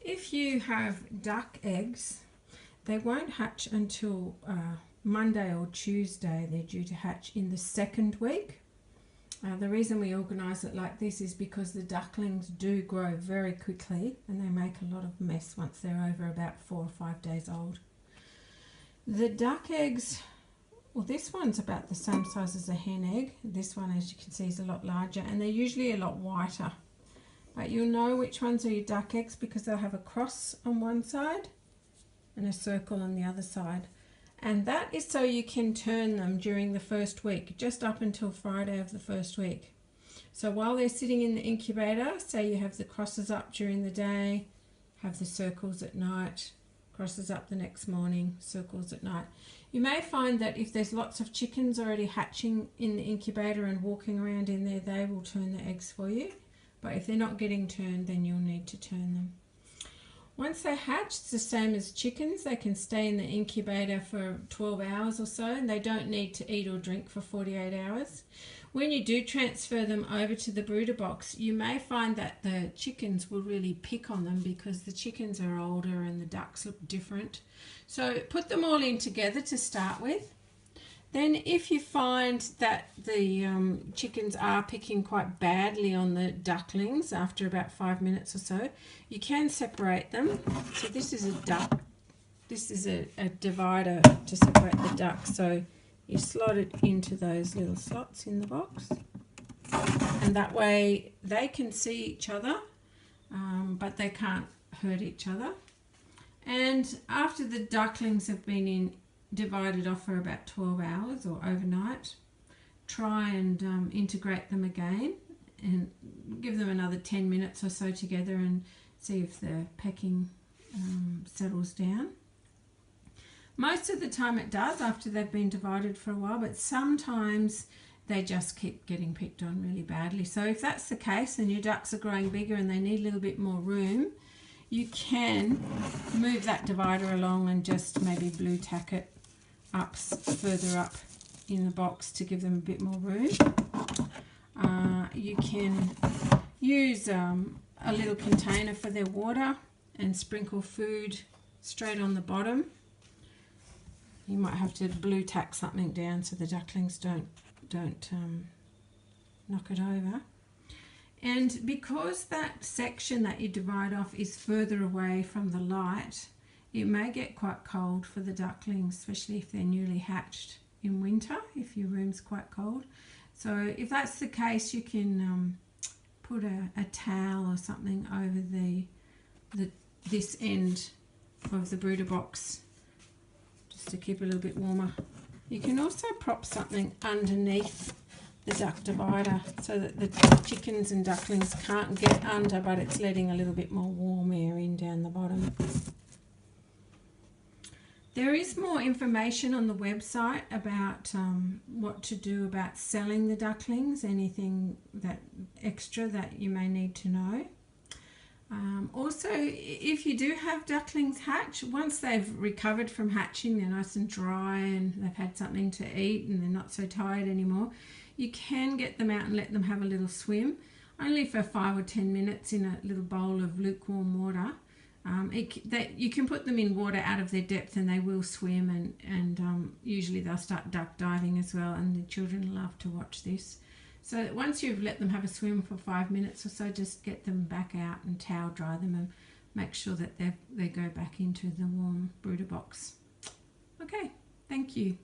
If you have duck eggs, they won't hatch until Monday or Tuesday. They're due to hatch in the second week. The reason we organise it like this is because the ducklings do grow very quickly and they make a lot of mess once they're over about 4 or 5 days old. The duck eggs, well, this one's about the same size as a hen egg. This one, as you can see, is a lot larger and they're usually a lot whiter. But you'll know which ones are your duck eggs because they'll have a cross on one side and a circle on the other side. And that is so you can turn them during the first week, just up until Friday of the first week. So while they're sitting in the incubator, say you have the crosses up during the day, have the circles at night, crosses up the next morning, circles at night. You may find that if there's lots of chickens already hatching in the incubator and walking around in there, they will turn the eggs for you. But if they're not getting turned, then you'll need to turn them. Once they hatch, it's the same as chickens. They can stay in the incubator for 12 hours or so, and they don't need to eat or drink for 48 hours. When you do transfer them over to the brooder box, you may find that the chickens will really pick on them because the chickens are older and the ducks look different. So put them all in together to start with. Then if you find that the chickens are picking quite badly on the ducklings after about 5 minutes or so, you can separate them. So this is a duck. This is a divider to separate the ducks. So you slot it into those little slots in the box. And that way they can see each other, but they can't hurt each other. And after the ducklings have been divided off for about 12 hours or overnight, try and integrate them again and give them another 10 minutes or so together and see if the pecking settles down. Most of the time it does after they've been divided for a while, but sometimes they just keep getting picked on really badly. So if that's the case and your ducks are growing bigger and they need a little bit more room, you can move that divider along and just maybe blue tack it up further up in the box to give them a bit more room. You can use a little container for their water and sprinkle food straight on the bottom. You might have to blue tack something down so the ducklings don't knock it over. And because that section that you divide off is further away from the light, it may get quite cold for the ducklings, especially if they're newly hatched in winter, if your room's quite cold. So if that's the case, you can put a towel or something over this end of the brooder box just to keep it a little bit warmer. You can also prop something underneath the duck divider so that the chickens and ducklings can't get under, but it's letting a little bit more warm air in down the bottom. There is more information on the website about what to do about selling the ducklings, anything that extra that you may need to know. Also, if you do have ducklings hatch, once they've recovered from hatching, they're nice and dry and they've had something to eat and they're not so tired anymore, you can get them out and let them have a little swim, only for 5 or 10 minutes in a little bowl of lukewarm water. You can put them in water out of their depth and they will swim, and usually they'll start duck diving as well, and the children love to watch this. So once you've let them have a swim for 5 minutes or so, just get them back out and towel dry them and make sure that they go back into the warm brooder box. Okay, thank you.